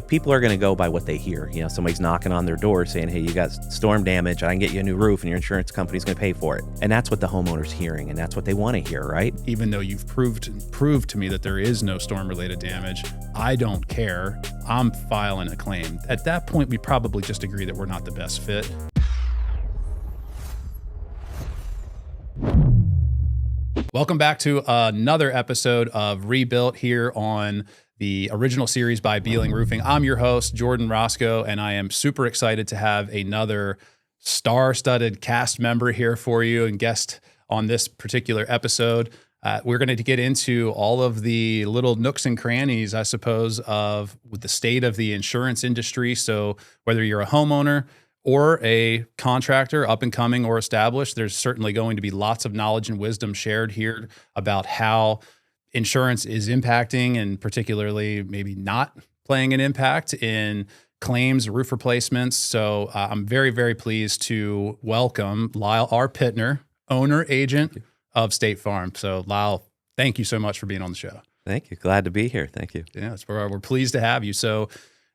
people are going to go by what they hear. Somebody's knocking on their door saying, hey, you got storm damage, I can get you a new roof, and your insurance company's going to pay for it. And that's what the homeowner's hearing, and that's what they want to hear, right? Even though you've proved to me that there is no storm-related damage, I don't care. I'm filing a claim. At that point, we probably just agree that we're not the best fit. Welcome back to another episode of Rebuilt here on the original series by Bealing Roofing. I'm your host, Jordan Roscoe, and I am super excited to have another star-studded cast member here for you and guest on this particular episode. We're going to get into all of the little nooks and crannies, I suppose, with the state of the insurance industry. So whether you're a homeowner or a contractor, up and coming or established, there's certainly going to be lots of knowledge and wisdom shared here about how insurance is impacting and particularly maybe not playing an impact in claims, roof replacements. So I'm very, very pleased to welcome Lyle R. Pitner, owner agent of State Farm. So Lyle, thank you so much for being on the show. Thank you. Glad to be here. Thank you. Yeah, we're pleased to have you. So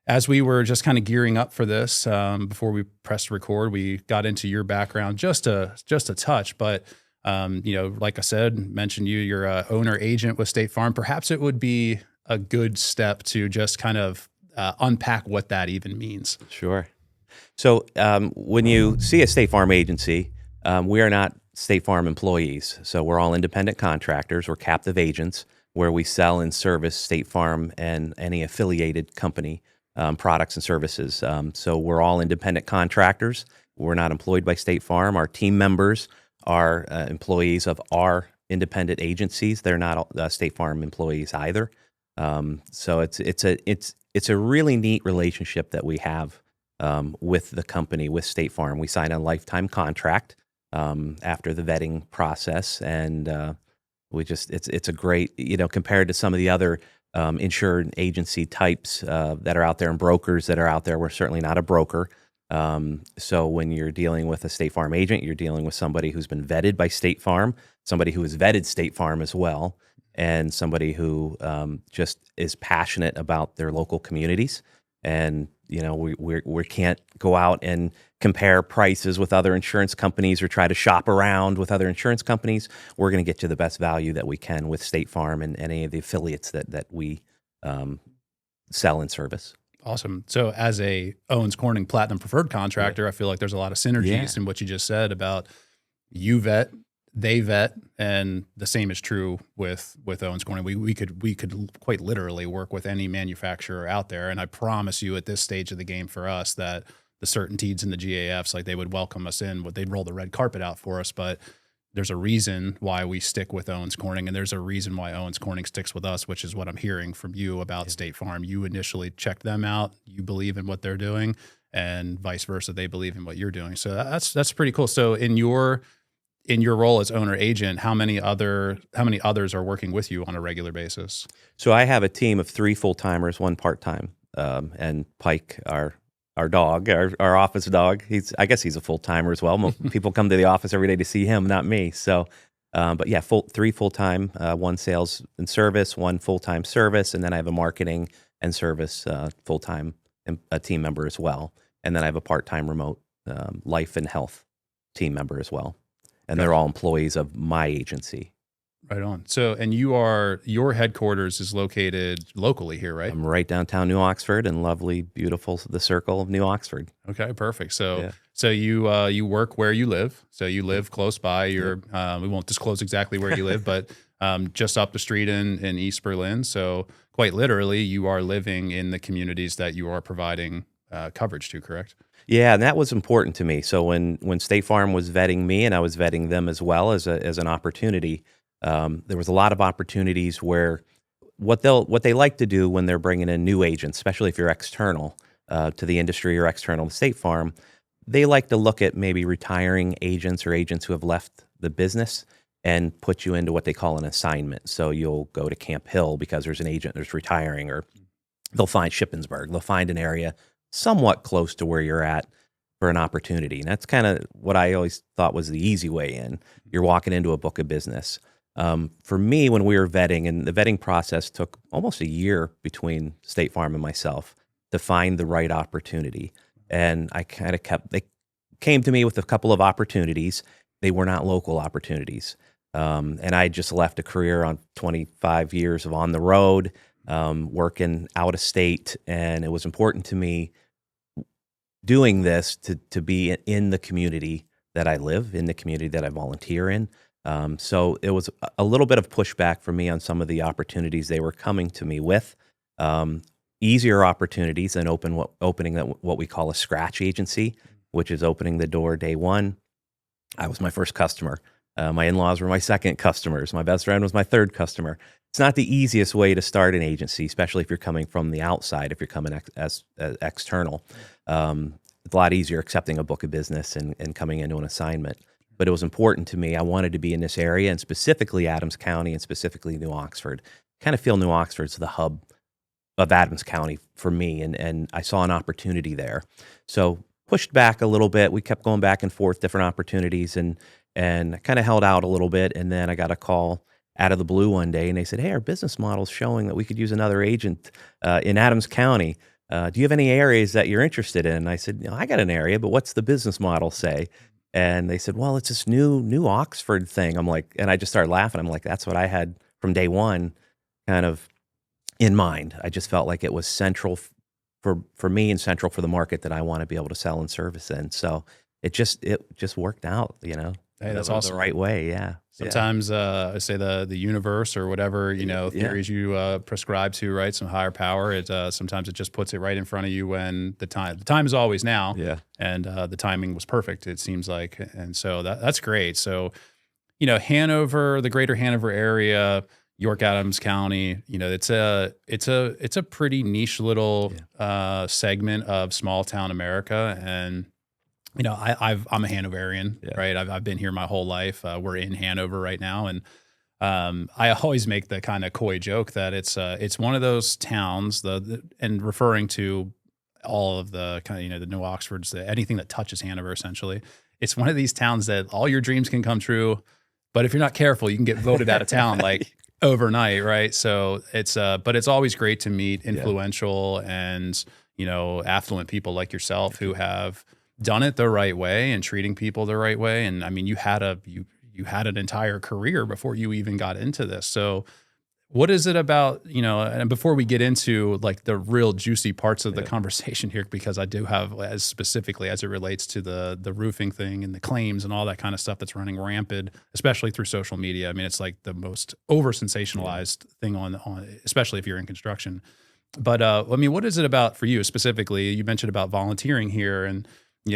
as we were just kind of gearing up for this, before we pressed record, we got into your background just a touch, but like I said, mentioned you're a owner agent with State Farm. Perhaps it would be a good step to just kind of unpack what that even means. Sure. So when you see a State Farm agency, we are not State Farm employees. So we're all independent contractors. We're captive agents where we sell and service State Farm and any affiliated company products and services. So we're all independent contractors. We're not employed by State Farm. Our team members are employees of our independent agencies. They're not State Farm employees either. So it's a really neat relationship that we have with the company, with State Farm. We sign a lifetime contract after the vetting process, and it's a great, compared to some of the other insured agency types that are out there and brokers that are out there. We're certainly not a broker. So when you're dealing with a State Farm agent, you're dealing with somebody who's been vetted by State Farm, somebody who has vetted State Farm as well, and somebody who just is passionate about their local communities. And we can't go out and compare prices with other insurance companies or try to shop around with other insurance companies. We're going to get you the best value that we can with State Farm and any of the affiliates that we sell and service. Awesome. So as a Owens Corning Platinum Preferred contractor, I feel like there's a lot of synergies in what you just said about you vet, they vet, and the same is true with Owens Corning. We could quite literally work with any manufacturer out there, and I promise you at this stage of the game for us that the certainties and the GAFs, like they would welcome us in, they'd roll the red carpet out for us, but there's a reason why we stick with Owens Corning, and there's a reason why Owens Corning sticks with us, which is what I'm hearing from you about State Farm. You initially checked them out, you believe in what they're doing, and vice versa, they believe in what you're doing. So that's pretty cool. So in your role as owner agent, how many others are working with you on a regular basis? So I have a team of 3 full-timers, 1 part-time, and Pike, our dog, our office dog. I guess he's a full-timer as well. People come to the office every day to see him, not me. So, but yeah, 3 full-time, 1 sales and service, 1 full-time service, and then I have a marketing and service full-time team member as well. And then I have a part-time remote life and health team member as well. And they're all employees of my agency. Right on. So, and your headquarters is located locally here, right? I'm right downtown New Oxford in lovely, beautiful, the circle of New Oxford. Okay, perfect. So, So you work where you live. So you live close by. We won't disclose exactly where you live, but just up the street in East Berlin. So quite literally, you are living in the communities that you are providing coverage to, correct? Yeah, and that was important to me. So when State Farm was vetting me, and I was vetting them as well as an opportunity. There was a lot of opportunities where what they like to do when they're bringing in new agents, especially if you're external to the industry or external to State Farm, they like to look at maybe retiring agents or agents who have left the business and put you into what they call an assignment. So you'll go to Camp Hill because there's an agent that's retiring, or they'll find Shippensburg. They'll find an area somewhat close to where you're at for an opportunity. And that's kind of what I always thought was the easy way in. You're walking into a book of business. For me, when we were vetting, and the vetting process took almost a year between State Farm and myself, to find the right opportunity. And I kind of they came to me with a couple of opportunities. They were not local opportunities. And I just left a career on 25 years of on the road, working out of state. And it was important to me doing this to be in the community that I live, in the community that I volunteer in. So it was a little bit of pushback for me on some of the opportunities they were coming to me with. Easier opportunities than opening what we call a scratch agency, which is opening the door day one. I was my first customer. My in-laws were my second customers. My best friend was my third customer. It's not the easiest way to start an agency, especially if you're coming from the outside, if you're coming as external. It's a lot easier accepting a book of business and coming into an assignment. But it was important to me. I wanted to be in this area, and specifically Adams County and specifically New Oxford. Kind of feel New Oxford's the hub of Adams County for me, and I saw an opportunity there. So pushed back a little bit. We kept going back and forth, different opportunities, and kind of held out a little bit. And then I got a call out of the blue one day, and they said, "Hey, our business model's showing that we could use another agent in Adams County. Do you have any areas that you're interested in?" And I said, "I got an area, but what's the business model say?" And they said, "Well, it's this new Oxford thing." I'm like, and I just started laughing. I'm like, that's what I had from day one, kind of in mind. I just felt like it was central for me and central for the market that I want to be able to sell and service in. So it just worked out, Hey, that's the awesome. right way. Yeah. Sometimes I say the universe or whatever, theories you prescribe to, right? Some higher power. Sometimes it just puts it right in front of you when the time is always now. Yeah. And the timing was perfect, it seems like. And so that's great. So, Hanover, the greater Hanover area, York Adams County, it's a pretty niche little segment of small town America. And I'm a Hanoverian, right? I've been here my whole life. We're in Hanover right now, and I always make the kind of coy joke that it's one of those towns, and referring to all of the kind of the New Oxfords, anything that touches Hanover, essentially. It's one of these towns that all your dreams can come true, but if you're not careful, you can get voted out of town like overnight, right? So but it's always great to meet influential and affluent people like yourself who have done it the right way and treating people the right way. And I mean, you had an entire career before you even got into this. So what is it about, and before we get into like the real juicy parts of the conversation here, because I do have, as specifically as it relates to the roofing thing and the claims and all that kind of stuff that's running rampant, especially through social media. I mean, it's like the most over sensationalized thing on, especially if you're in construction. But I mean, what is it about for you specifically? You mentioned about volunteering here and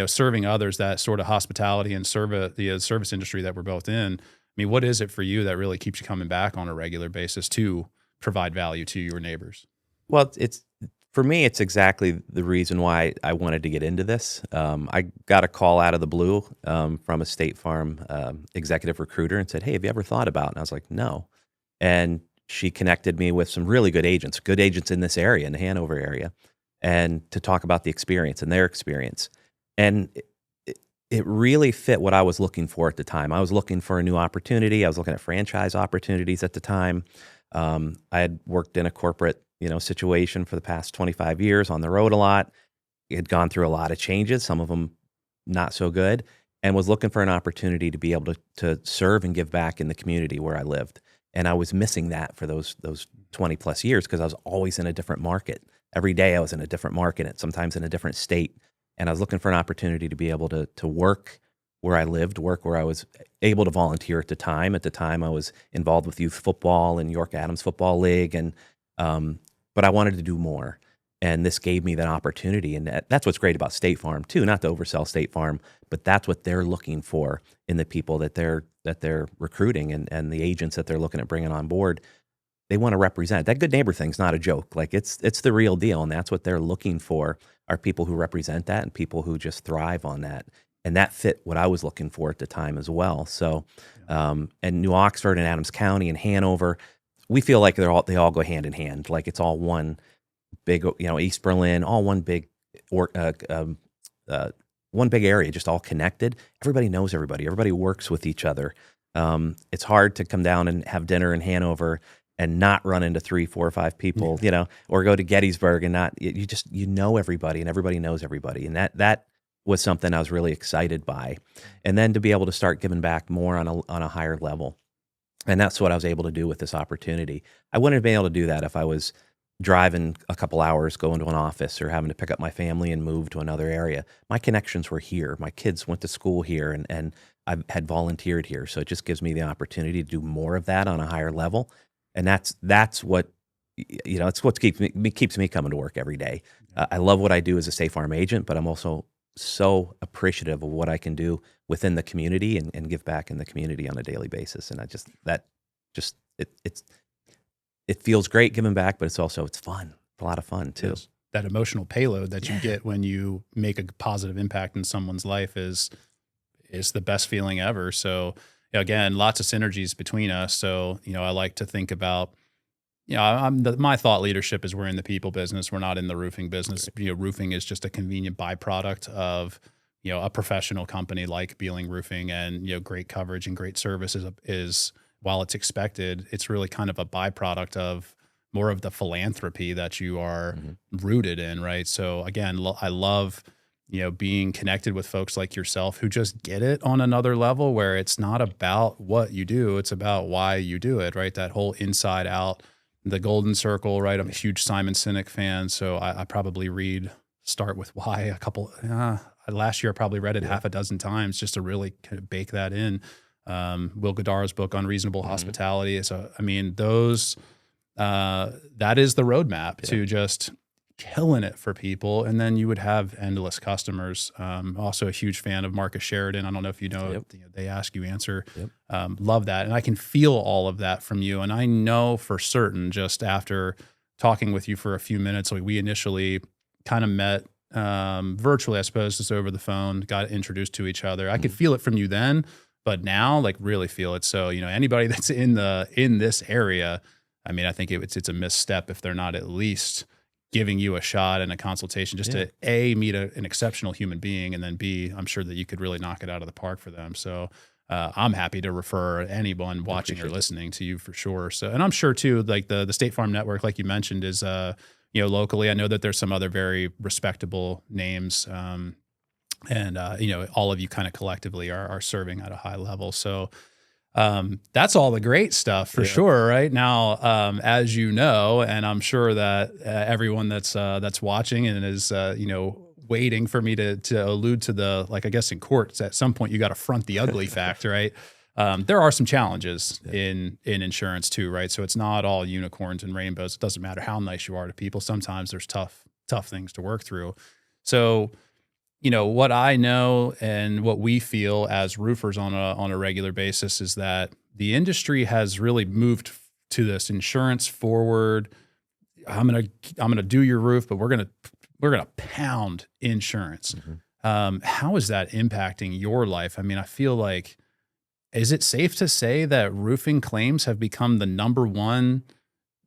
serving others, that sort of hospitality and service industry that we're both in. I mean, what is it for you that really keeps you coming back on a regular basis to provide value to your neighbors? Well, for me, it's exactly the reason why I wanted to get into this. I got a call out of the blue from a State Farm executive recruiter and said, "Hey, have you ever thought about?" And I was like, "No." And she connected me with some really good agents in this area, in the Hanover area, and to talk about the experience and their experience. And it really fit what I was looking for at the time. I was looking for a new opportunity. I was looking at franchise opportunities at the time. I had worked in a corporate, situation for the past 25 years on the road a lot. Had gone through a lot of changes, some of them not so good, and was looking for an opportunity to be able to serve and give back in the community where I lived. And I was missing that for those 20 plus years because I was always in a different market. Every day I was in a different market, and sometimes in a different state. And I was looking for an opportunity to be able to work where I lived, work where I was able to volunteer at the time. At the time, I was involved with youth football and York Adams Football League, and but I wanted to do more. And this gave me that opportunity. And that's what's great about State Farm too. Not to oversell State Farm, but that's what they're looking for in the people that they're recruiting and the agents that they're looking at bringing on board. They want to represent. That good neighbor thing's not a joke. Like it's the real deal, and that's what they're looking for, are people who represent that and people who just thrive on that. And that fit what I was looking for at the time as well. So, and New Oxford and Adams County and Hanover, we feel like they all go hand in hand. Like it's all one big, East Berlin, all one big one big area, just all connected. Everybody knows everybody. Everybody works with each other. It's hard to come down and have dinner in Hanover and not run into 3, 4, or 5 people, or go to Gettysburg and not, you just, know everybody and everybody knows everybody. And that was something I was really excited by. And then to be able to start giving back more on a higher level. And that's what I was able to do with this opportunity. I wouldn't have been able to do that if I was driving a couple hours, going to an office, or having to pick up my family and move to another area. My connections were here. My kids went to school here, and I had volunteered here. So it just gives me the opportunity to do more of that on a higher level. And that's what, it's what keeps me coming to work every day. I love what I do as a State Farm agent, but I'm also so appreciative of what I can do within the community and give back in the community on a daily basis. And it feels great giving back, but it's fun. It's a lot of fun too. Yes. That emotional payload that you get when you make a positive impact in someone's life is the best feeling ever. So again, lots of synergies between us. So, I like to think about, my thought leadership is we're in the people business. We're not in the roofing business. Roofing is just a convenient byproduct of, a professional company like Bealing Roofing, and, great coverage and great service is while it's expected, it's really kind of a byproduct of more of the philanthropy that you are rooted in. Right. So again, I love, being connected with folks like yourself who just get it on another level, where it's not about what you do, it's about why you do it, right? That whole inside out, the golden circle, right? I'm a huge Simon Sinek fan, so I probably Start With Why last year I probably read it half a dozen times just to really kind of bake that in. Will Goddard's book, Unreasonable Hospitality. So, that is the roadmap to just killing it for people. And then you would have endless customers. Also a huge fan of Marcus Sheridan. I don't know if you know, They Ask You Answer. Love that. And I can feel all of that from you. And I know for certain, just after talking with you for a few minutes, we initially kind of met virtually, I suppose, just over the phone, got introduced to each other. I could feel it from you then, but now really feel it. So, anybody that's in this area, I think it's a misstep if they're not at least giving you a shot and a consultation just to A, meet an exceptional human being, and then B, I'm sure that you could really knock it out of the park for them. So I'm happy to refer anyone watching or listening to you for sure. So, and I'm sure too, like the State Farm Network, like you mentioned, is, locally, I know that there's some other very respectable names, and all of you kind of collectively are serving at a high level. So that's all the great stuff for sure. Right now, as you know, and I'm sure that everyone that's watching and is, waiting for me to allude to the, I guess in courts, at some point you got to front the ugly fact, right? There are some challenges in insurance too, right? So it's not all unicorns and rainbows. It doesn't matter how nice you are to people. Sometimes there's tough things to work through. So, what I know and what we feel as roofers on a regular basis is that the industry has really moved to this insurance forward. I'm gonna do your roof, but we're gonna pound insurance. How is that impacting your life? I feel like, is it safe to say that roofing claims have become the number one,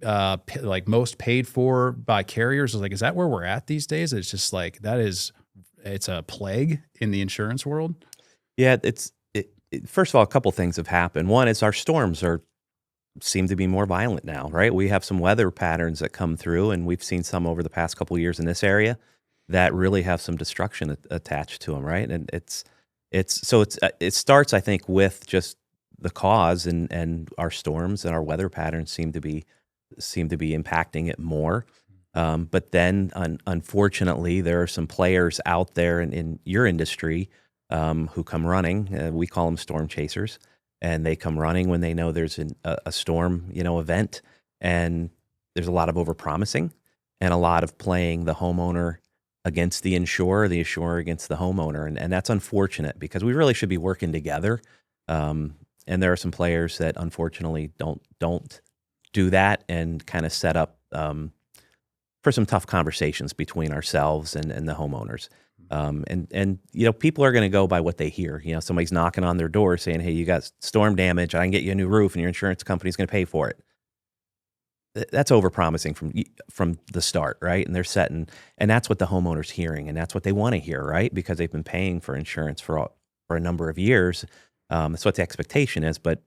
most paid for by carriers? Is that where we're at these days? It's just it's a plague in the insurance world. Yeah, first of all, a couple things have happened. One is our storms seem to be more violent now, right? We have some weather patterns that come through, and we've seen some over the past couple of years in this area that really have some destruction attached to them, right? And it starts, I think, with just the cause and our storms and our weather patterns seem to be impacting it more. But then, unfortunately, there are some players out there in your industry who come running. We call them storm chasers, and they come running when they know there's a storm, event, and there's a lot of overpromising and a lot of playing the homeowner against the insurer against the homeowner, and that's unfortunate because we really should be working together. And there are some players that unfortunately don't do that and kind of set up for some tough conversations between ourselves and the homeowners. And people are going to go by what they hear. Somebody's knocking on their door saying, "Hey, you got storm damage. I can get you a new roof, and your insurance company's going to pay for it." That's overpromising from the start, right? And they're setting, and that's what the homeowner's hearing, and that's what they want to hear, right? Because they've been paying for insurance for a number of years. That's what the expectation is. But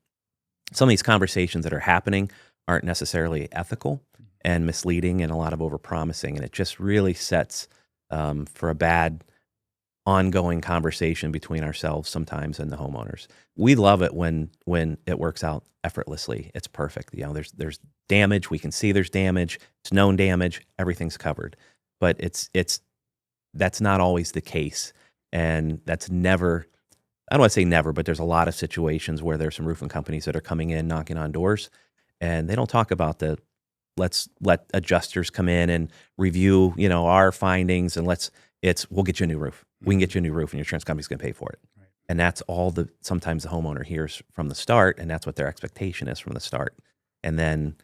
some of these conversations that are happening aren't necessarily ethical and misleading and a lot of overpromising. And it just really sets for a bad ongoing conversation between ourselves sometimes and the homeowners. We love it when it works out effortlessly. It's perfect. You know, there's damage. We can see there's damage. It's known damage. Everything's covered. But that's not always the case. And that's never, I don't want to say never, but there's a lot of situations where there's some roofing companies that are coming in, knocking on doors, and they don't talk about let's let adjusters come in and review, our findings, and we'll get you a new roof. We can get you a new roof and your insurance company's going to pay for it. Right. And that's all sometimes the homeowner hears from the start, and that's what their expectation is from the start. And then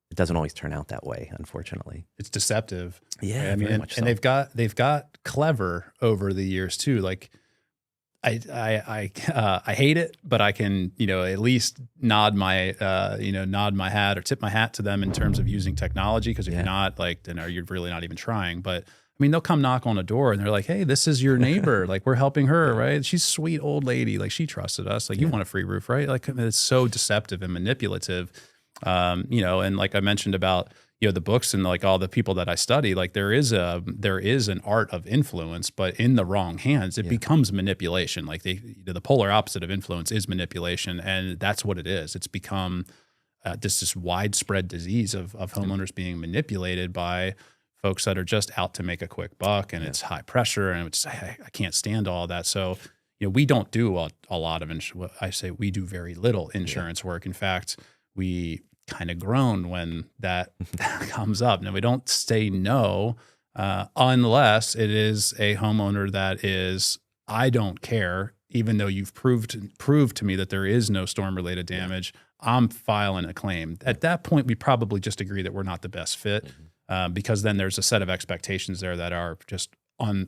it doesn't always turn out that way, unfortunately. It's deceptive. Yeah, right? I mean, very much so. And they've got clever over the years too. Like I hate it, but I can, at least nod my hat or tip my hat to them in terms of using technology. Because if you're not, then you're really not even trying. But I mean, they'll come knock on a door and they're like, "Hey, this is your neighbor. Like, we're helping her, right? She's a sweet old lady. Like, she trusted us. Like, you want a free roof, right?" Like, it's so deceptive and manipulative. And like I mentioned about, the books and like all the people that I study, like there is an art of influence, but in the wrong hands, it becomes manipulation. Like the polar opposite of influence is manipulation. And that's what it is. It's become this widespread disease of homeowners being manipulated by folks that are just out to make a quick buck, and it's high pressure, and I can't stand all that. So, we don't do a lot of we do very little insurance work. In fact, we kind of groan when that comes up. Now, we don't say no unless it is a homeowner that is, I don't care, even though you've proved to me that there is no storm-related damage, I'm filing a claim. At that point, we probably just agree that we're not the best fit. Because then there's a set of expectations there that are just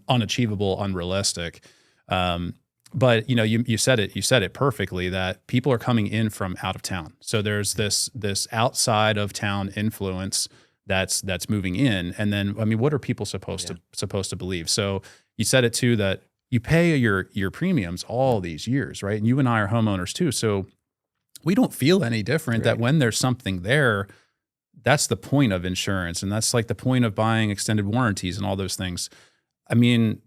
unachievable, unrealistic. But you said it perfectly, that people are coming in from out of town. So there's this outside of town influence that's moving in, and then what are people supposed to believe? So you said it too, that you pay your premiums all these years, right? And you and I are homeowners too, so we don't feel any different. Right. That when there's something there. That's the point of insurance, and that's like the point of buying extended warranties and all those things. I mean,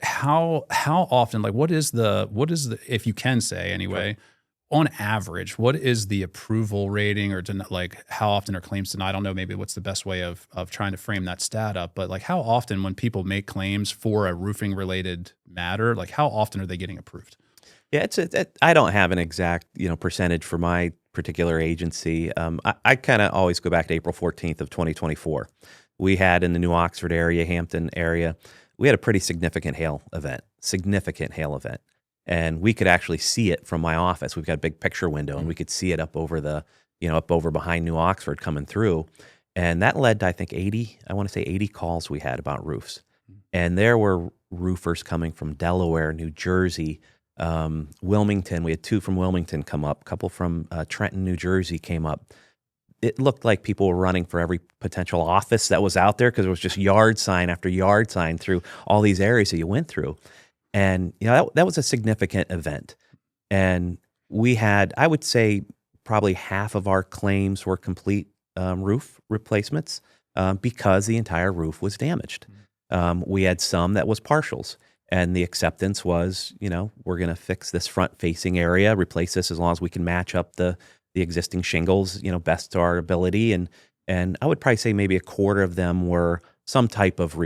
how often, like what is the, if you can say anyway, on average, what is the approval rating, or like how often are claims denied? I don't know, maybe what's the best way of trying to frame that stat up, but like how often when people make claims for a roofing related matter, like how often are they getting approved? Yeah, I don't have an exact percentage for my particular agency. I kind of always go back to April 14th of 2024. We had in the New Oxford area, Hampton area, we had a pretty significant hail event, and we could actually see it from my office. We've got a big picture window, and we could see it up over behind New Oxford coming through, and that led to I think 80 calls we had about roofs, and there were roofers coming from Delaware, New Jersey. Wilmington, we had 2 from Wilmington come up, a couple from Trenton, New Jersey came up. It looked like people were running for every potential office that was out there, because it was just yard sign after yard sign through all these areas that you went through. And that was a significant event. And we had, I would say, probably half of our claims were complete roof replacements because the entire roof was damaged. We had some that was partials. And the acceptance was, we're going to fix this front-facing area, replace this as long as we can match up the existing shingles, best to our ability. And I would probably say maybe a quarter of them were some type of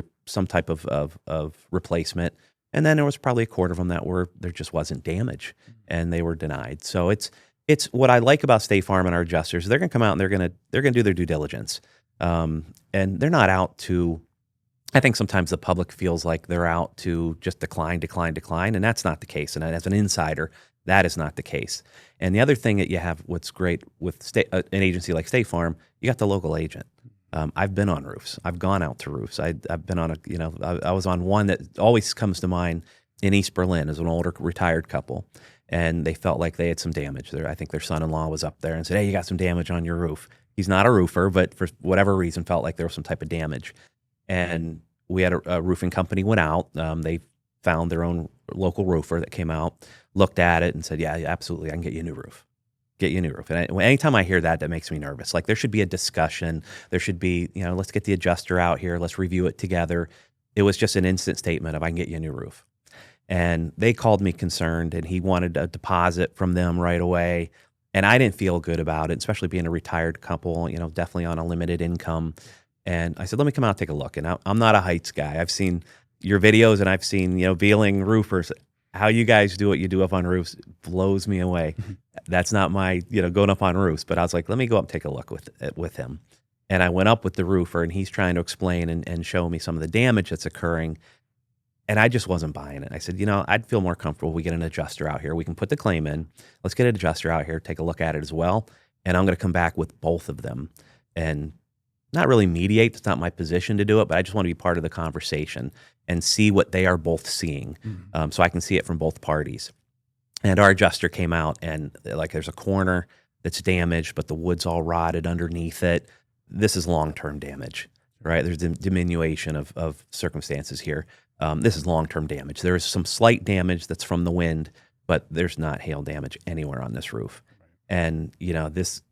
replacement, and then there was probably a quarter of them that there just wasn't damage, and they were denied. So it's what I like about State Farm and our adjusters. They're going to come out and they're going to do their due diligence, and they're not out to. I think sometimes the public feels like they're out to just decline, and that's not the case. And as an insider, that is not the case. And the other thing that you have, what's great with an agency like State Farm, you got the local agent. I've been on roofs. I've gone out to roofs. I've been on I was on one that always comes to mind in East Berlin as an older retired couple, and they felt like they had some damage there. I think their son-in-law was up there and said, "Hey, you got some damage on your roof." He's not a roofer, but for whatever reason felt like there was some type of damage. And we had a roofing company went out. They found their own local roofer that came out, looked at it, and said, "Yeah, absolutely, I can get you a new roof." get you a new roof. And anytime I hear that, that makes me nervous. Like there should be a discussion. There should be, let's get the adjuster out here. Let's review it together. It was just an instant statement of, I can get you a new roof. And they called me concerned, and he wanted a deposit from them right away. And I didn't feel good about it, especially being a retired couple, definitely on a limited income. And I said, let me come out and take a look. And I'm not a heights guy. I've seen your videos, and I've seen, Bealing roofers. How you guys do what you do up on roofs blows me away. That's not my, going up on roofs. But I was like, let me go up and take a look with him. And I went up with the roofer, and he's trying to explain and show me some of the damage that's occurring. And I just wasn't buying it. I said, I'd feel more comfortable if we get an adjuster out here. We can put the claim in. Let's get an adjuster out here, take a look at it as well. And I'm going to come back with both of them and not really mediate. It's not my position to do it, but I just want to be part of the conversation and see what they are both seeing, so I can see it from both parties. And our adjuster came out, and there's a corner that's damaged, but the wood's all rotted underneath it. This is long-term damage, right? There's a diminution of circumstances here. This is long-term damage. There is some slight damage that's from the wind, but there's not hail damage anywhere on this roof. And, this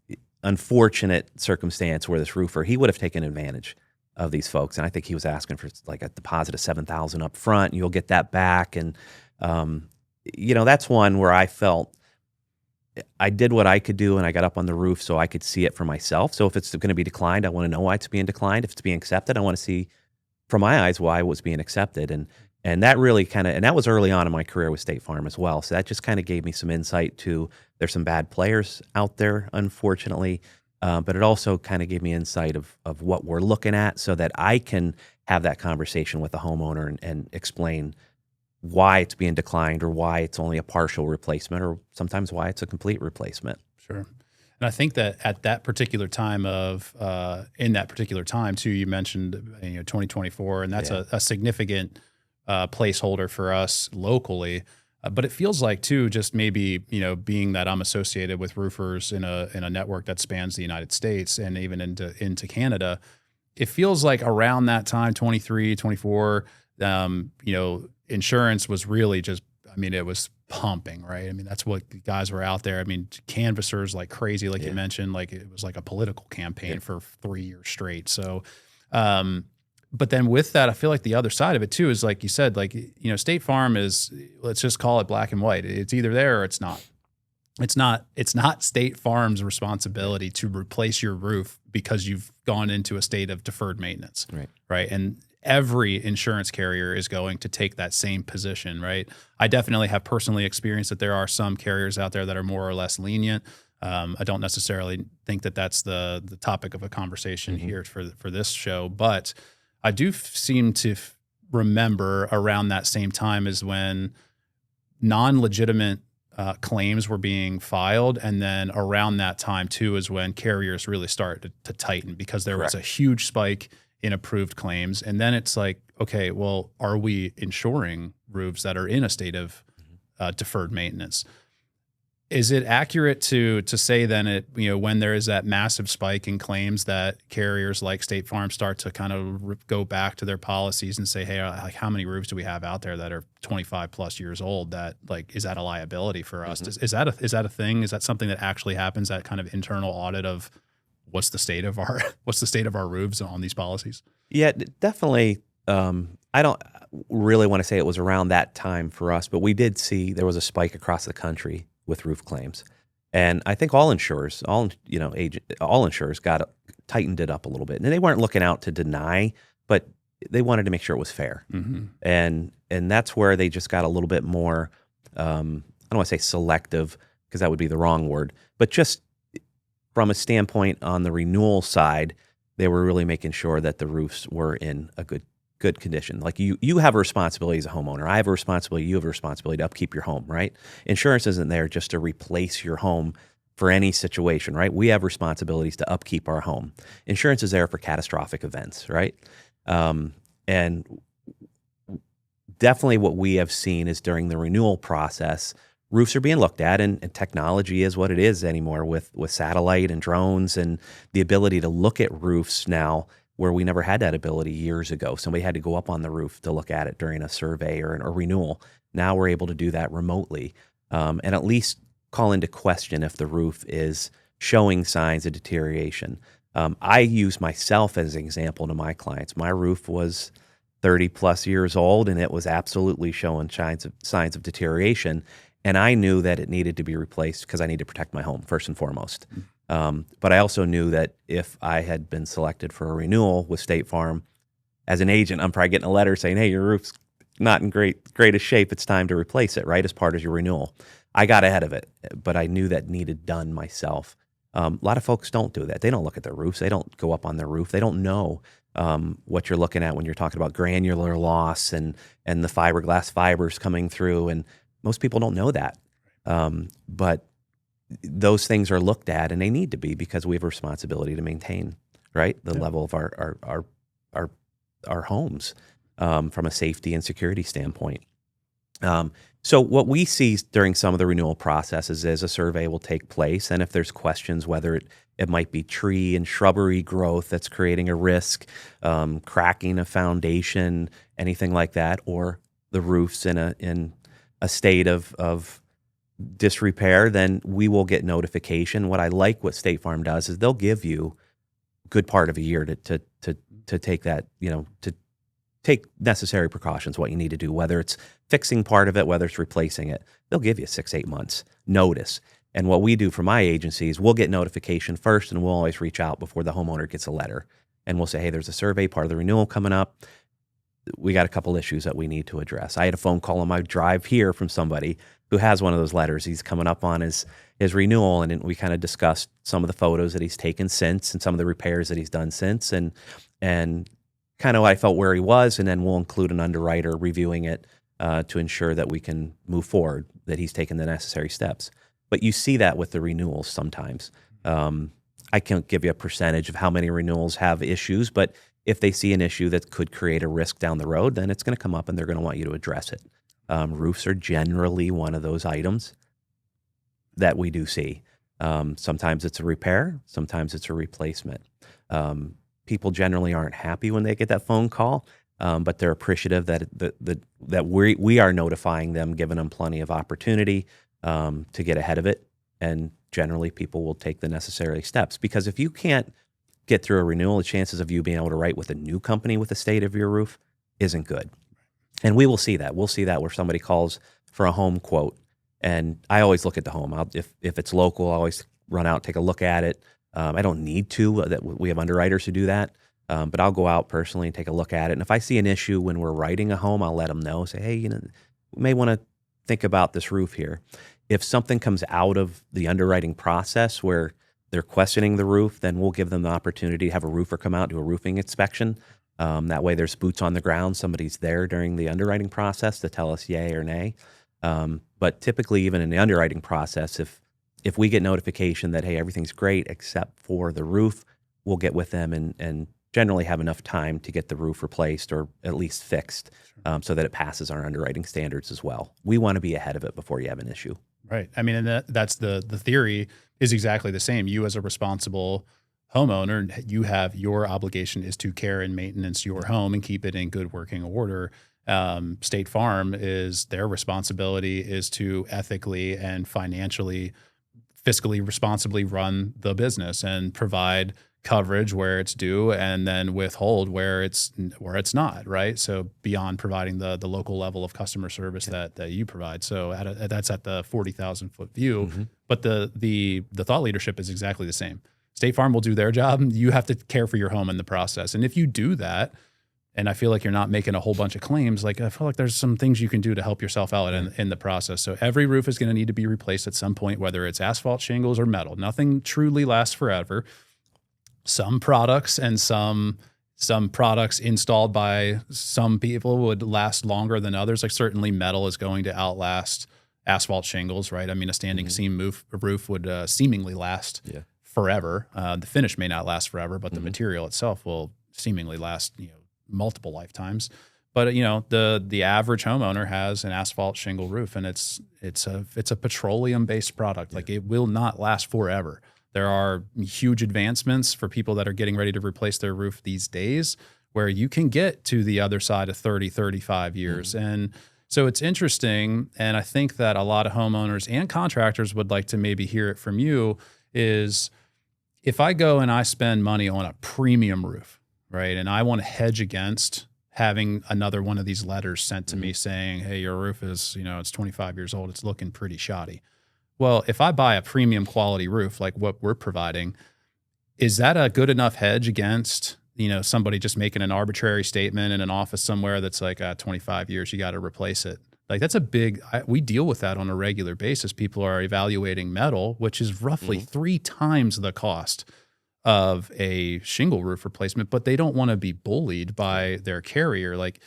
unfortunate circumstance where this roofer, he would have taken advantage of these folks. And I think he was asking for like a deposit of $7,000 up front, and you'll get that back. And, that's one where I felt I did what I could do, and I got up on the roof so I could see it for myself. So if it's going to be declined, I want to know why it's being declined. If it's being accepted, I want to see from my eyes why it was being accepted. And that really and that was early on in my career with State Farm as well. So that just kind of gave me some insight to there's some bad players out there, unfortunately. But it also kind of gave me insight of what we're looking at so that I can have that conversation with the homeowner and explain why it's being declined or why it's only a partial replacement or sometimes why it's a complete replacement. Sure. And I think that at that particular time in that particular time too, you mentioned 2024, and that's a significant placeholder for us locally. But it feels like too, just maybe being that I'm associated with roofers in a network that spans the United States and even into Canada, it feels like around that time, 23, 24, insurance was really just, it was pumping, right? That's what the guys were out there. Canvassers like crazy, like you mentioned, like it was like a political campaign for 3 years straight. So, but then with that, I feel like the other side of it too is like you said, State Farm is, let's just call it black and white. It's either there or it's not. It's not State Farm's responsibility to replace your roof because you've gone into a state of deferred maintenance, right? And every insurance carrier is going to take that same position, right? I definitely have personally experienced that there are some carriers out there that are more or less lenient. I don't necessarily think that that's the topic of a conversation here for this show, but I do seem to remember around that same time is when non-legitimate claims were being filed, and then around that time too is when carriers really started to tighten because there was a huge spike in approved claims. And then it's like, okay, well, are we insuring roofs that are in a state of deferred maintenance? Is it accurate to say then when there is that massive spike in claims that carriers like State Farm start to kind of go back to their policies and say, hey, like how many roofs do we have out there that are 25 plus years old? That is that a liability for us? Is that a thing? Is that something that actually happens? That kind of internal audit of what's the state of our roofs on these policies? Yeah, definitely. I don't really want to say it was around that time for us, but we did see there was a spike across the country with roof claims, and I think all insurers got tightened it up a little bit, and they weren't looking out to deny, but they wanted to make sure it was fair, and that's where they just got a little bit more. I don't want to say selective because that would be the wrong word, but just from a standpoint on the renewal side, they were really making sure that the roofs were in a good condition. Like you have a responsibility as a homeowner. I have a responsibility. You have a responsibility to upkeep your home, right? Insurance isn't there just to replace your home for any situation, right? We have responsibilities to upkeep our home. Insurance is there for catastrophic events, right? And definitely what we have seen is during the renewal process, roofs are being looked at, and technology is what it is anymore with satellite and drones and the ability to look at roofs now where we never had that ability years ago. Somebody had to go up on the roof to look at it during a survey or a renewal. Now we're able to do that remotely and at least call into question if the roof is showing signs of deterioration. I use myself as an example to my clients. My roof was 30 plus years old, and it was absolutely showing signs of deterioration. And I knew that it needed to be replaced because I need to protect my home first and foremost. But I also knew that if I had been selected for a renewal with State Farm, as an agent, I'm probably getting a letter saying, hey, your roof's not in greatest shape. It's time to replace it, right, as part of your renewal. I got ahead of it, but I knew that needed done myself. A lot of folks don't do that. They don't look at their roofs. They don't go up on their roof. They don't know what you're looking at when you're talking about granular loss and the fiberglass fibers coming through. And most people don't know that. But those things are looked at, and they need to be, because we have a responsibility to maintain, right, the level of our homes from a safety and security standpoint. So what we see during some of the renewal processes is a survey will take place, and if there's questions whether it might be tree and shrubbery growth that's creating a risk, cracking a foundation, anything like that, or the roof's in a state of disrepair, then we will get notification. What I like what State Farm does is they'll give you a good part of a year to take that, to take necessary precautions, what you need to do, whether it's fixing part of it, whether it's replacing it. They'll give you 6-8 months notice. And what we do for my agency is we'll get notification first, and we'll always reach out before the homeowner gets a letter. And we'll say, hey, there's a survey, part of the renewal coming up. We got a couple issues that we need to address. I had a phone call on my drive here from somebody who has one of those letters. He's coming up on his renewal, and we kind of discussed some of the photos that he's taken since and some of the repairs that he's done since, and kind of I felt where he was, and then we'll include an underwriter reviewing it to ensure that we can move forward, that he's taken the necessary steps. But you see that with the renewals sometimes. I can't give you a percentage of how many renewals have issues, but if they see an issue that could create a risk down the road, then it's going to come up and they're going to want you to address it. Roofs are generally one of those items that we do see. Sometimes it's a repair, sometimes it's a replacement. People generally aren't happy when they get that phone call, but they're appreciative that we are notifying them, giving them plenty of opportunity to get ahead of it. And generally people will take the necessary steps, because if you can't get through a renewal, the chances of you being able to write with a new company with the state of your roof isn't good. And we will see that. We'll see that where somebody calls for a home quote. And I always look at the home. If it's local, I always run out, take a look at it. I don't need to. That we have underwriters who do that. But I'll go out personally and take a look at it. And if I see an issue when we're writing a home, I'll let them know. Say, hey, we may want to think about this roof here. If something comes out of the underwriting process where they're questioning the roof, then we'll give them the opportunity to have a roofer come out, do a roofing inspection. That way there's boots on the ground. Somebody's there during the underwriting process to tell us yay or nay. But typically, even in the underwriting process, if we get notification that, hey, everything's great except for the roof, we'll get with them and generally have enough time to get the roof replaced or at least fixed, so that it passes our underwriting standards as well. We want to be ahead of it before you have an issue. Right. I mean, and that's the theory is exactly the same. You as a responsible homeowner, you have your obligation is to care and maintenance your home and keep it in good working order. State Farm is their responsibility is to ethically and financially, fiscally responsibly run the business and provide coverage where it's due, and then withhold where it's not, right? So beyond providing the local level of customer service that you provide. So that's at the 40,000 foot view. Mm-hmm. But the thought leadership is exactly the same. State Farm will do their job. You have to care for your home in the process. And if you do that, and I feel like you're not making a whole bunch of claims, like I feel like there's some things you can do to help yourself out in the process. So every roof is going to need to be replaced at some point, whether it's asphalt, shingles, or metal. Nothing truly lasts forever. Some products and some products installed by some people would last longer than others. Like certainly metal is going to outlast asphalt shingles, right? I mean, a standing seam roof would seemingly last forever. The finish may not last forever, but the material itself will seemingly last, multiple lifetimes. But the average homeowner has an asphalt shingle roof, and it's a petroleum based product. Like it will not last forever. There are huge advancements for people that are getting ready to replace their roof these days where you can get to the other side of 30, 35 years. And So it's interesting, and I think that a lot of homeowners and contractors would like to maybe hear it from you, is if I go and I spend money on a premium roof, right, and I want to hedge against having another one of these letters sent to me saying, hey, your roof is, it's 25 years old, it's looking pretty shoddy. Well, if I buy a premium quality roof like what we're providing, is that a good enough hedge against, somebody just making an arbitrary statement in an office somewhere that's like, 25 years, you got to replace it? Like that's we deal with that on a regular basis. People are evaluating metal, which is roughly 3 times the cost of a shingle roof replacement, but they don't want to be bullied by their carrier. Like,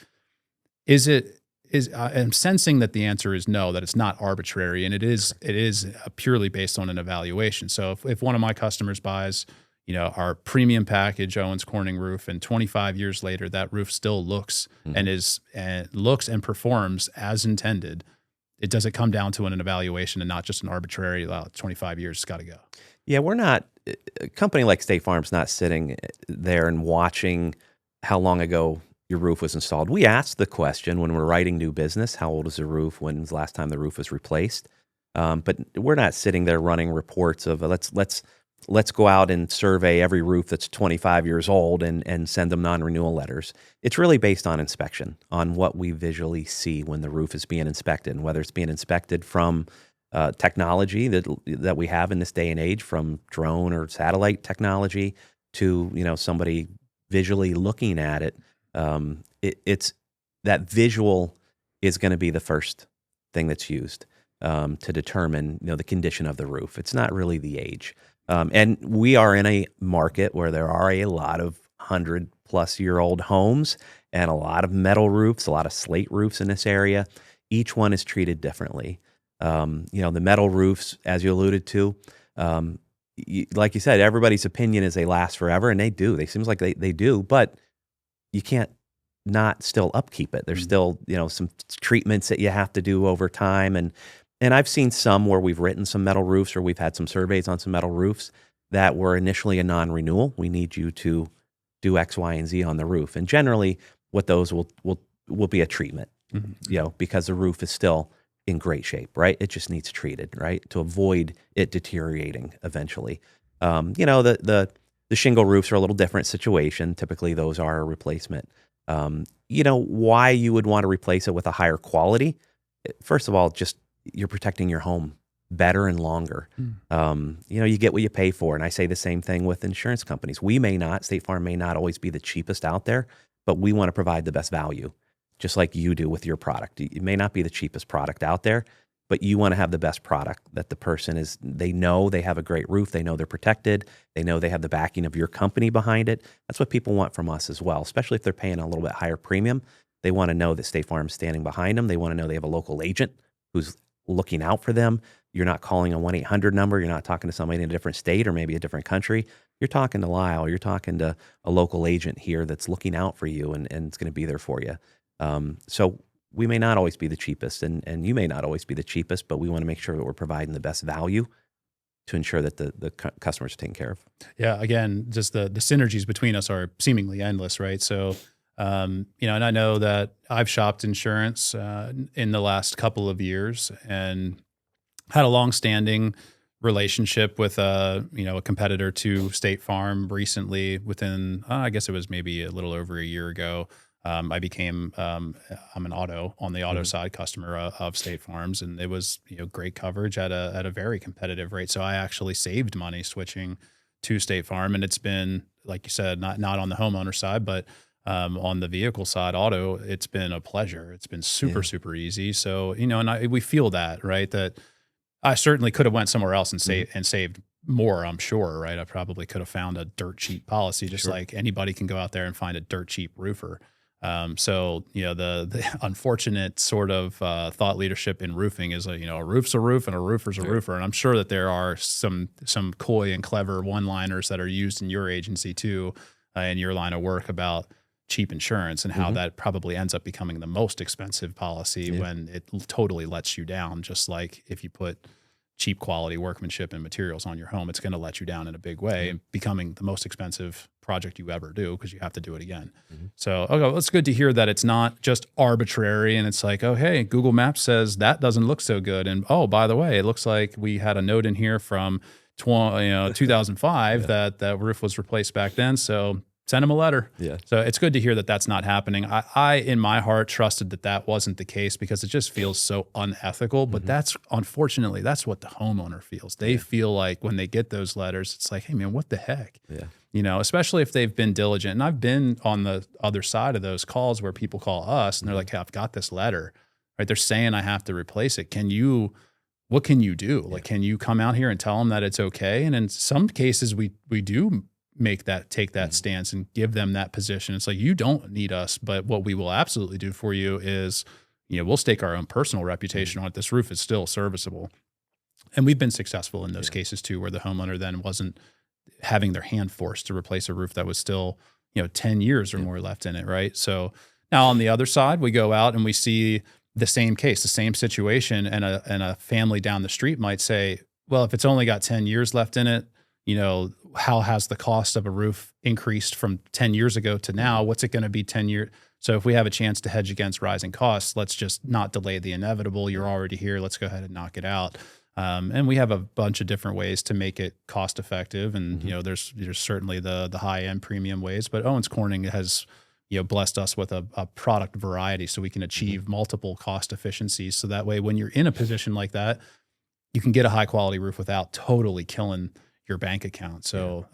I'm sensing that the answer is no, that it's not arbitrary, and it is purely based on an evaluation. So if one of my customers buys, our premium package Owens Corning roof, and 25 years later that roof still looks and performs as intended, does it come down to an evaluation and not just an arbitrary 25 years, it's got to go? Yeah, we're not, a company like State Farm's not sitting there and watching how long ago your roof was installed. We ask the question when we're writing new business, how old is the roof? When's the last time the roof was replaced? But we're not sitting there running reports of let's go out and survey every roof that's 25 years old and send them non-renewal letters. It's really based on inspection, on what we visually see when the roof is being inspected, and whether it's being inspected from technology that we have in this day and age, from drone or satellite technology to somebody visually looking at it. It's that visual is going to be the first thing that's used to determine the condition of the roof. It's not really the age. And we are in a market where there are a lot of 100-plus-year-old homes and a lot of metal roofs, a lot of slate roofs in this area. Each one is treated differently. The metal roofs, as you alluded to, like you said, everybody's opinion is they last forever, and they do. They seems like they do, but you can't not still upkeep it. There's still some treatments that you have to do over time, and I've seen some where we've written some metal roofs, or we've had some surveys on some metal roofs that were initially a non-renewal. We need you to do X, Y, and Z on the roof, and generally, what those will be a treatment, because the roof is still in great shape, right? It just needs treated, right, to avoid it deteriorating eventually. The shingle roofs are a little different situation. Typically, those are a replacement. Why you would want to replace it with a higher quality? First of all, just you're protecting your home better and longer. You get what you pay for. And I say the same thing with insurance companies. State Farm may not always be the cheapest out there, but we want to provide the best value, just like you do with your product. It may not be the cheapest product out there, but you want to have the best product that the person they know they have a great roof. They know they're protected. They know they have the backing of your company behind it. That's what people want from us as well, especially if they're paying a little bit higher premium. They want to know that State Farm is standing behind them. They want to know they have a local agent who's looking out for them. You're not calling a 1-800 number. You're not talking to somebody in a different state or maybe a different country. You're talking to Lyle. You're talking to a local agent here that's looking out for you and it's going to be there for you. So we may not always be the cheapest, and you may not always be the cheapest, but we want to make sure that we're providing the best value to ensure that the customers are taken care of. Yeah, again, just the synergies between us are seemingly endless, right? So, and I know that I've shopped insurance in the last couple of years and had a long-standing relationship with a competitor to State Farm recently. Within, I guess it was maybe a little over a year ago. I became, I'm an on the auto side customer of State Farm's, and it was, great coverage at a very competitive rate. So I actually saved money switching to State Farm, and it's been, like you said, not on the homeowner side, but on the vehicle side, auto, it's been a pleasure. It's been super easy. So, and we feel that, right? That I certainly could have went somewhere else and saved more, I'm sure, right? I probably could have found a dirt cheap policy, just like anybody can go out there and find a dirt cheap roofer. So, the unfortunate sort of thought leadership in roofing is a roof's a roof and a roofer's a roofer. And I'm sure that there are some coy and clever one-liners that are used in your agency too, in your line of work, about cheap insurance and how that probably ends up becoming the most expensive policy when it totally lets you down. Just like if you put cheap quality workmanship and materials on your home, it's going to let you down in a big way and becoming the most expensive project you ever do because you have to do it again. So, okay, well, it's good to hear that it's not just arbitrary and it's like, oh, hey, Google Maps says that doesn't look so good. And oh, by the way, it looks like we had a note in here from 2005 that roof was replaced back then. So send them a letter. Yeah. So it's good to hear that that's not happening. I in my heart trusted that wasn't the case because it just feels so unethical. But that's unfortunately that's what the homeowner feels. They feel like when they get those letters, it's like, hey man, what the heck? Yeah. You know, especially if they've been diligent. And I've been on the other side of those calls where people call us and they're like, hey, I've got this letter, right? They're saying I have to replace it. What can you do? Like, can you come out here and tell them that it's okay? And in some cases we do take that stance and give them that position. It's like, you don't need us, but what we will absolutely do for you is, we'll stake our own personal reputation on it. This roof is still serviceable. And we've been successful in those cases too, where the homeowner then wasn't having their hand forced to replace a roof that was still, 10 years or more left in it. Right. So now on the other side, we go out and we see the same case, the same situation. And a family down the street might say, well, if it's only got 10 years left in it, how has the cost of a roof increased from 10 years ago to now? What's it going to be 10 years? So if we have a chance to hedge against rising costs, let's just not delay the inevitable. You're already here. Let's go ahead and knock it out. And we have a bunch of different ways to make it cost effective. And, there's certainly the high end premium ways, but Owens Corning has, blessed us with a product variety so we can achieve multiple cost efficiencies. So that way, when you're in a position like that, you can get a high quality roof without totally killing your bank account. So,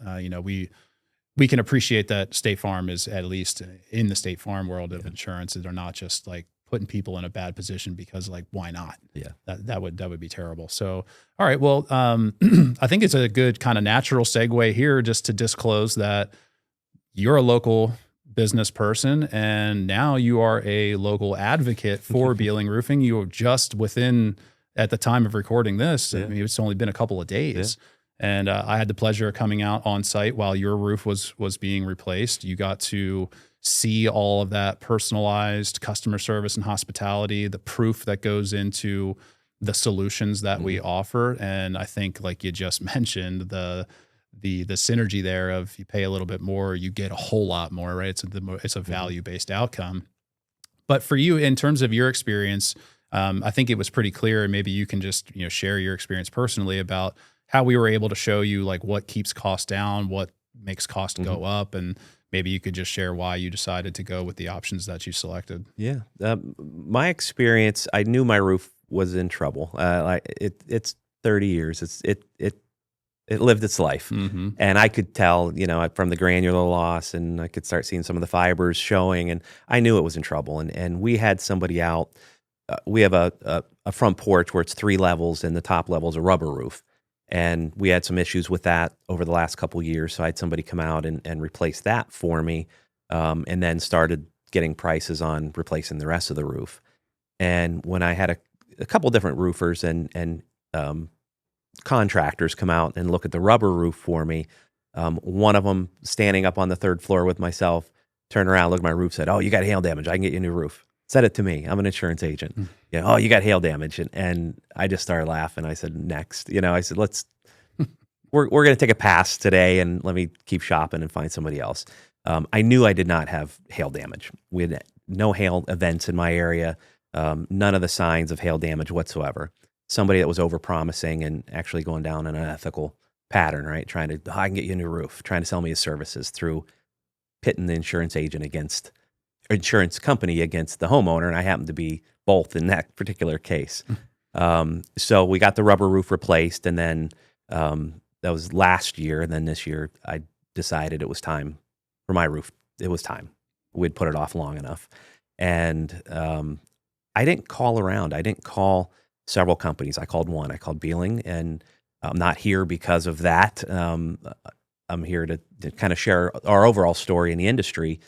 we can appreciate that State Farm is, at least in the State Farm world of insurance, they're not just like putting people in a bad position because, like, why not? Yeah. That would be terrible. So, all right. Well, I think it's a good kind of natural segue here just to disclose that you're a local business person and now you are a local advocate for Bealing Roofing. You are just at the time of recording this, I mean, it's only been a couple of days. And I had the pleasure of coming out on site while your roof was being replaced. You got to see all of that personalized customer service and hospitality, the proof that goes into the solutions that we offer. And I think, like you just mentioned, the synergy there of you pay a little bit more, you get a whole lot more, right? It's a value-based outcome. But for you, in terms of your experience, I think it was pretty clear, and maybe you can just share your experience personally about how we were able to show you like what keeps costs down, what makes cost go up, and maybe you could just share why you decided to go with the options that you selected. Yeah, my experience, I knew my roof was in trouble. It's 30 years. It lived its life, and I could tell, from the granular loss, and I could start seeing some of the fibers showing, and I knew it was in trouble. And we had somebody out. We have a front porch where it's 3 levels, and the top level is a rubber roof. And we had some issues with that over the last couple of years. So I had somebody come out and replace that for me, and then started getting prices on replacing the rest of the roof. And when I had a couple different roofers and contractors come out and look at the rubber roof for me, one of them standing up on the 3rd floor with myself, turned around, looked at my roof, said, "Oh, you got hail damage. I can get you a new roof." Said it to me. I'm an insurance agent. Oh, you got hail damage. And I just started laughing. I said, next. I said, we're going to take a pass today and let me keep shopping and find somebody else. I knew I did not have hail damage. We had no hail events in my area, none of the signs of hail damage whatsoever. Somebody that was overpromising and actually going down an unethical pattern, right? I can get you a new roof, trying to sell me his services through pitting the insurance company against the homeowner, and I happened to be both in that particular case. So we got the rubber roof replaced, and then that was last year, and then this year I decided it was time for my roof. It was time. We'd put it off long enough. And I didn't call around. I didn't call several companies. I called one. I called Bealing, and I'm not here because of that. I'm here to kind of share our overall story in the industry.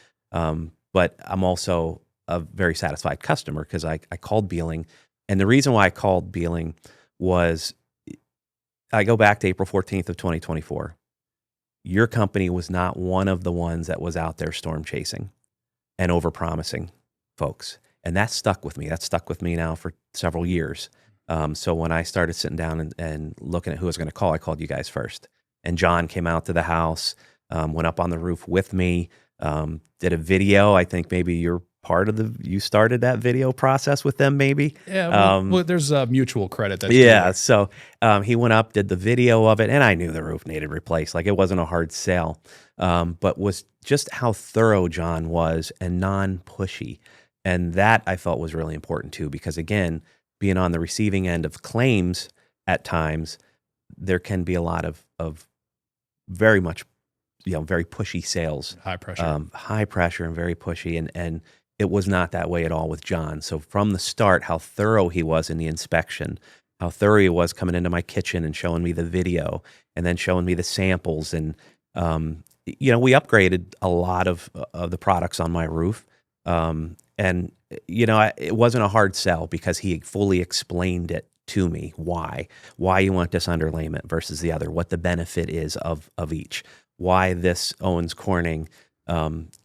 But I'm also a very satisfied customer because I called Bealing. And the reason why I called Bealing was I go back to April 14th of 2024. Your company was not one of the ones that was out there storm chasing and overpromising folks. And that stuck with me. That's stuck with me now for several years. So when I started sitting down and looking at who I was going to call, I called you guys first. And John came out to the house, went up on the roof with me, did a video. I think maybe you're part of you started that video process with them, maybe. Yeah, well, there's a mutual credit. That's Yeah. So he went up, did the video of it, and I knew the roof needed replaced. Like, it wasn't a hard sell, but was just how thorough John was and non-pushy. And that I felt was really important too, because again, being on the receiving end of claims at times, there can be a lot of very much, very pushy sales. High pressure. High pressure and very pushy. And it was not that way at all with John. So from the start, how thorough he was in the inspection, how thorough he was coming into my kitchen and showing me the video and then showing me the samples. And, we upgraded a lot of the products on my roof. It wasn't a hard sell because he fully explained it to me, why you want this underlayment versus the other, what the benefit is of each, why this Owens Corning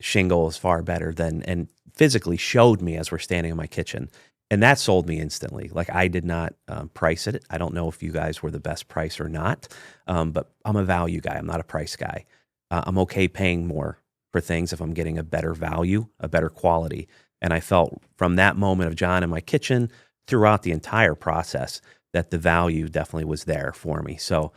shingle is far better than, and physically showed me as we're standing in my kitchen. And that sold me instantly. Like, I did not price it. I don't know if you guys were the best price or not, but I'm a value guy. I'm not a price guy. I'm okay paying more for things if I'm getting a better value, a better quality. And I felt from that moment of John in my kitchen throughout the entire process that the value definitely was there for me. So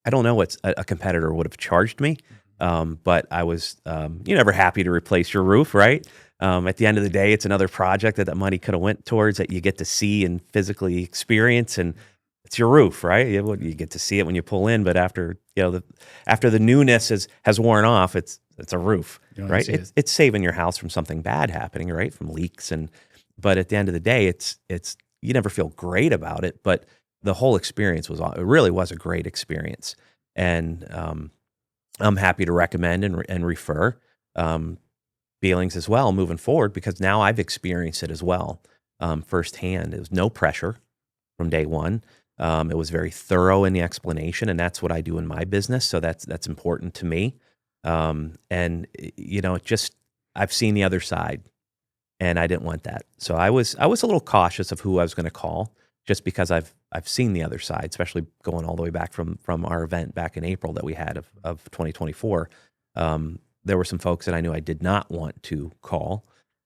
I don't know what a competitor would have charged me, but I was, you're never happy to replace your roof, right? At the end of the day, it's another project that money could have went towards that you get to see and physically experience, and it's your roof, right? You get to see it when you pull in, but after the newness has worn off, it's a roof, right? It's saving your house from something bad happening, right? From leaks but at the end of the day, it's you never feel great about it, but the whole experience it really was a great experience, and I'm happy to recommend and refer Bealings as well moving forward, because now I've experienced it as well firsthand. It was no pressure from day one. It was very thorough in the explanation, and that's what I do in my business. So that's important to me. I've seen the other side, and I didn't want that. So I was a little cautious of who I was going to call, just because I've seen the other side, especially going all the way back from our event back in April that we had of 2024. There were some folks that I knew I did not want to call,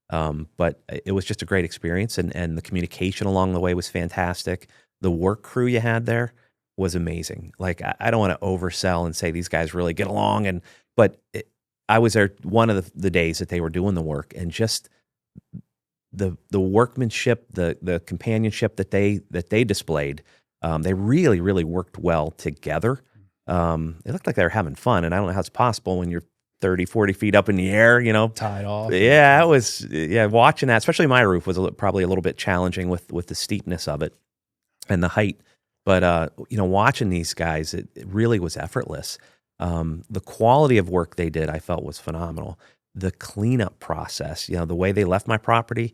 but it was just a great experience, and the communication along the way was fantastic. The work crew you had there was amazing. Like, I don't want to oversell and say these guys really get along, but I was there one of the days that they were doing the work, and just the workmanship, the companionship that they displayed, they really, really worked well together. It looked like they were having fun, and I don't know how it's possible when you're 30, 40 feet up in the air, tied off. Yeah, it was, watching that, especially my roof was probably a little bit challenging with the steepness of it and the height. But, watching these guys, it really was effortless. The quality of work they did, I felt, was phenomenal. The cleanup process, the way they left my property,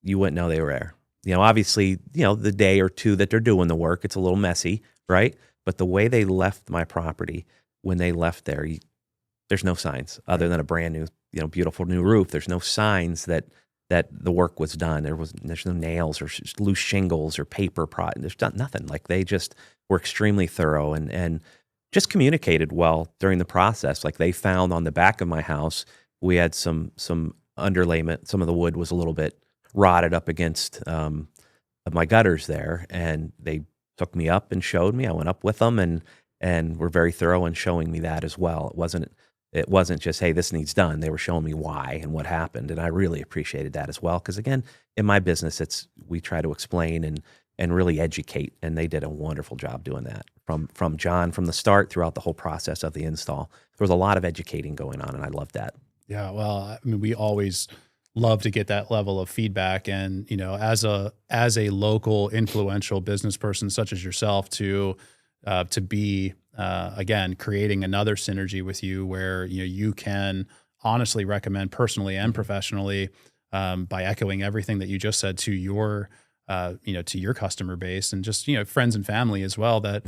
you wouldn't know they were there. Obviously, the day or two that they're doing the work, it's a little messy, right? But the way they left my property, when they left there, there's no signs other than a brand new, beautiful new roof. There's no signs that the work was done. There's no nails or loose shingles or paper There's nothing. Like, they just were extremely thorough and just communicated well during the process. Like, they found on the back of my house, we had some underlayment. Some of the wood was a little bit rotted up against my gutters there, and they took me up and showed me. I went up with them and were very thorough in showing me that as well. It wasn't just, hey, this needs done. They were showing me why and what happened, and I really appreciated that as well. Because again, in my business, we try to explain and really educate, and they did a wonderful job doing that. From John, from the start throughout the whole process of the install, there was a lot of educating going on, and I loved that. Yeah, well, I mean, we always love to get that level of feedback, and as a local influential business person such as yourself, to be again creating another synergy with you, where you can honestly recommend personally and professionally, by echoing everything that you just said to your to your customer base, and just friends and family as well, that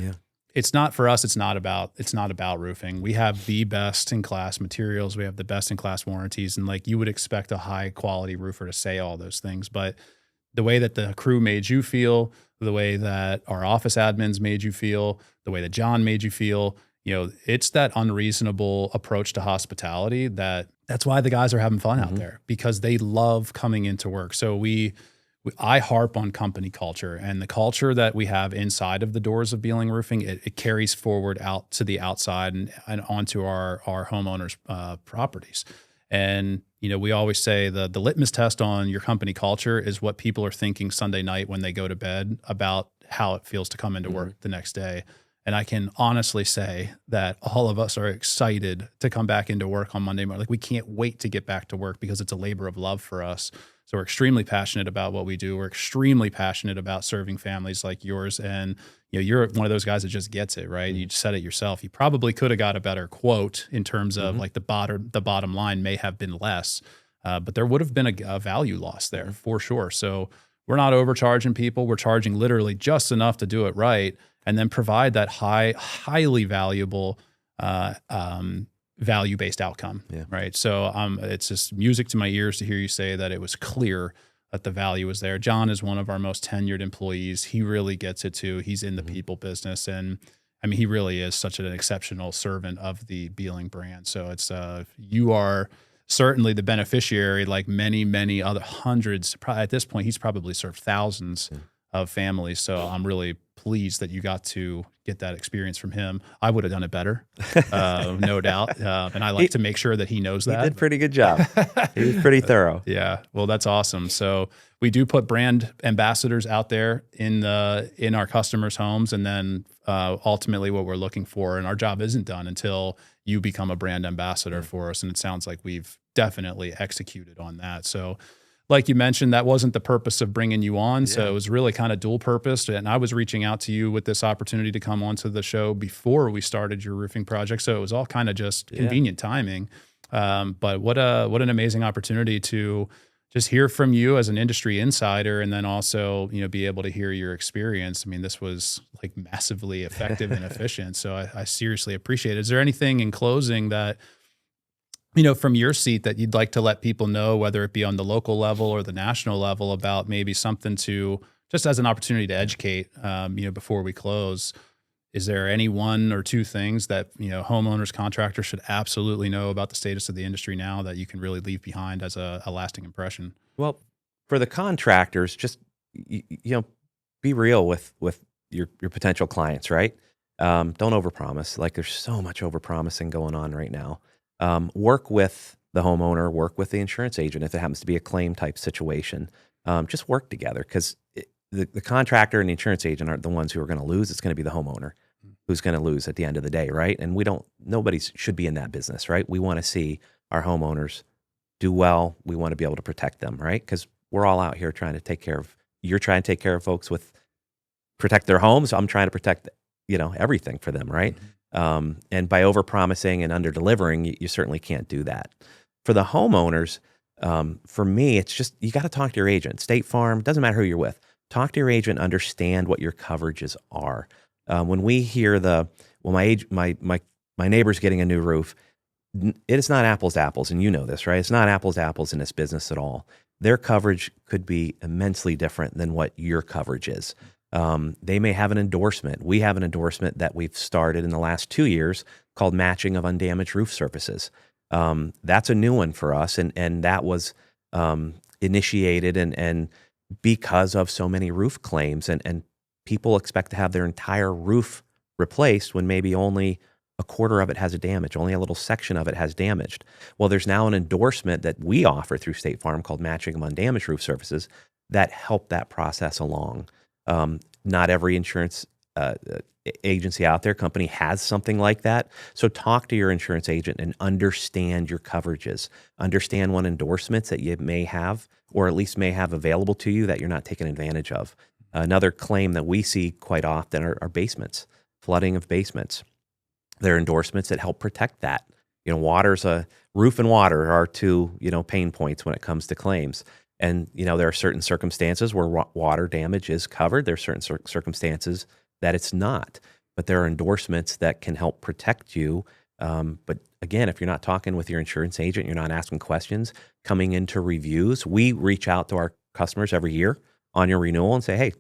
it's not for us. It's not about roofing. We have the best in class materials. We have the best in class warranties. And like, you would expect a high quality roofer to say all those things, but the way that the crew made you feel, the way that our office admins made you feel, the way that John made you feel. It's that unreasonable approach to hospitality that's why the guys are having fun out there, because they love coming into work. So I harp on company culture, and the culture that we have inside of the doors of Bealing Roofing, it carries forward out to the outside and onto our homeowners' properties. And, we always say the litmus test on your company culture is what people are thinking Sunday night when they go to bed about how it feels to come into work the next day. And I can honestly say that all of us are excited to come back into work on Monday morning. Like, we can't wait to get back to work because it's a labor of love for us. So we're extremely passionate about what we do. We're extremely passionate about serving families like yours. And you're one of those guys that just gets it, right? You said it yourself. You probably could have got a better quote in terms of like the bottom line may have been less, but there would have been a value loss there for sure. So we're not overcharging people. We're charging literally just enough to do it right, and then provide that highly valuable value-based outcome, right? So it's just music to my ears to hear you say that it was clear that the value was there. John is one of our most tenured employees. He really gets it too. He's in the people business, and I mean, he really is such an exceptional servant of the Bealing brand. So it's you are certainly the beneficiary, like many, many other hundreds. At this point, he's probably served thousands of families. So I'm really pleased that you got to get that experience from him. I would have done it better, no doubt. And I like to make sure that he knows that. He did a pretty good job. He was pretty thorough. Yeah. Well, that's awesome. So we do put brand ambassadors out there in our customers' homes. And then ultimately what we're looking for, and our job isn't done until you become a brand ambassador for us. And it sounds like we've definitely executed on that. So like you mentioned, that wasn't the purpose of bringing you on. So it was really kind of dual purposed. And I was reaching out to you with this opportunity to come onto the show before we started your roofing project. So it was all kind of just convenient timing. But what an amazing opportunity to just hear from you as an industry insider, and then also, be able to hear your experience. I mean, this was like massively effective and efficient. So I seriously appreciate it. Is there anything in closing that, from your seat that you'd like to let people know, whether it be on the local level or the national level, about maybe something to, just as an opportunity to educate, before we close? Is there any one or two things that, homeowners, contractors should absolutely know about the status of the industry now that you can really leave behind as a lasting impression? Well, for the contractors, just, be real with your potential clients, right? Don't overpromise. Like, there's so much overpromising going on right now. Work with the homeowner, work with the insurance agent if it happens to be a claim type situation. Just work together, because the contractor and the insurance agent aren't the ones who are going to lose. It's going to be the homeowner who's going to lose at the end of the day, right? And nobody should be in that business, right? We want to see our homeowners do well. We want to be able to protect them, right? Because we're all out here trying to take care of, you're trying to take care of folks protect their homes. I'm trying to protect, everything for them, right? And by overpromising and under-delivering, you certainly can't do that. For the homeowners, for me, it's just, you got to talk to your agent. State Farm, doesn't matter who you're with. Talk to your agent, understand what your coverages are. When we hear my neighbor's getting a new roof, it is not apples to apples, and you know this, right? It's not apples to apples in this business at all. Their coverage could be immensely different than what your coverage is. They may have an endorsement. We have an endorsement that we've started in the last 2 years called Matching of Undamaged Roof Surfaces. That's a new one for us, and that was initiated and because of so many roof claims, and people expect to have their entire roof replaced when maybe only a quarter of it has a damage, only a little section of it has damaged. Well, there's now an endorsement that we offer through State Farm called Matching of Undamaged Roof Surfaces that help that process along. Not every insurance agency out there, company, has something like that. So talk to your insurance agent and understand your coverages. Understand what endorsements that you may have, or at least may have available to you that you're not taking advantage of. Another claim that we see quite often are basements, flooding of basements. There are endorsements that help protect that. Roof and water are two, pain points when it comes to claims. And, there are certain circumstances where water damage is covered. There are certain circumstances that it's not. But there are endorsements that can help protect you. But again, if you're not talking with your insurance agent, you're not asking questions, coming into reviews, we reach out to our customers every year on your renewal and say, hey,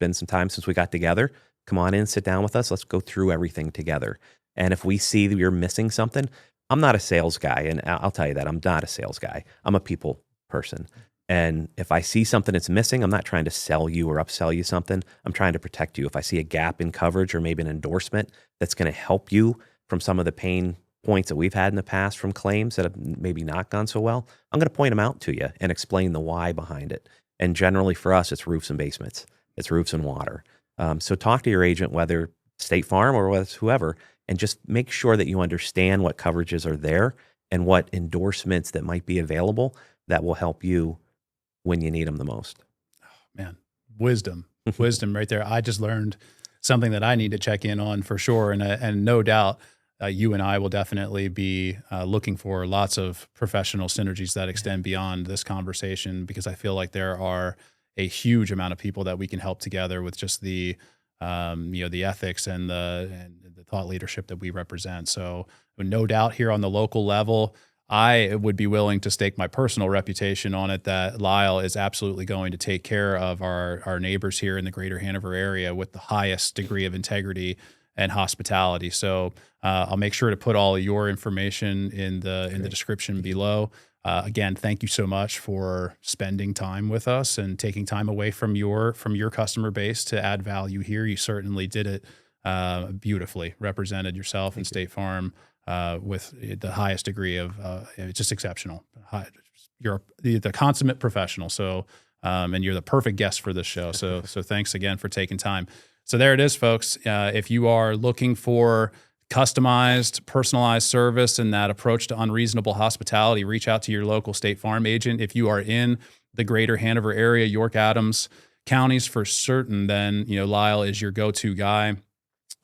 been some time since we got together. Come on in, sit down with us. Let's go through everything together. And if we see that you're missing something, I'm not a sales guy. And I'll tell you that I'm not a sales guy. I'm a people person. And if I see something that's missing, I'm not trying to sell you or upsell you something. I'm trying to protect you. If I see a gap in coverage or maybe an endorsement that's going to help you from some of the pain points that we've had in the past from claims that have maybe not gone so well, I'm going to point them out to you and explain the why behind it. And generally for us, it's roofs and basements. It's roofs and water. So talk to your agent, whether State Farm or whether it's whoever, and just make sure that you understand what coverages are there and what endorsements that might be available that will help you when you need them the most. Oh, man, wisdom right there. I just learned something that I need to check in on for sure. And no doubt you and I will definitely be looking for lots of professional synergies that extend beyond this conversation, because I feel like there are a huge amount of people that we can help together with just the the ethics and the thought leadership that we represent. So no doubt here on the local level, I would be willing to stake my personal reputation on it that Lyle is absolutely going to take care of our neighbors here in the greater Hanover area with the highest degree of integrity and hospitality. So I'll make sure to put all of your information in the description below. Again, thank you so much for spending time with us and taking time away from your customer base to add value here. You certainly did it beautifully, represented yourself and State Farm with the highest degree of it's just exceptional. You're the consummate professional. So, and you're the perfect guest for this show. So thanks again for taking time. So there it is, folks. If you are looking for customized, personalized service and that approach to unreasonable hospitality, reach out to your local State Farm agent. If you are in the greater Hanover area, York, Adams counties for certain, then Lyle is your go-to guy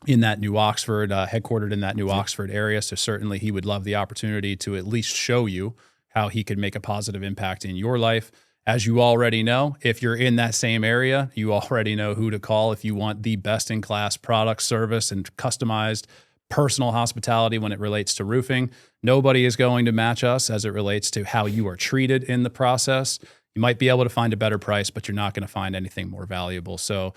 in that New Oxford, headquartered in that New Oxford area. So certainly he would love the opportunity to at least show you how he could make a positive impact in your life. As you already know, if you're in that same area, you already know who to call if you want the best-in-class product, service, and customized personal hospitality when it relates to roofing. Nobody is going to match us as it relates to how you are treated in the process. You might be able to find a better price, but you're not going to find anything more valuable. So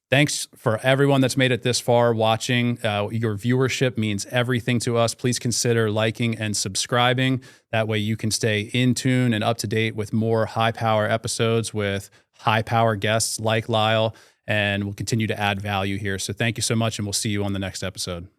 thanks for everyone that's made it this far watching. Your viewership means everything to us. Please consider liking and subscribing. That way you can stay in tune and up to date with more high power episodes with high power guests like Lyle, and we'll continue to add value here. So thank you so much, and we'll see you on the next episode.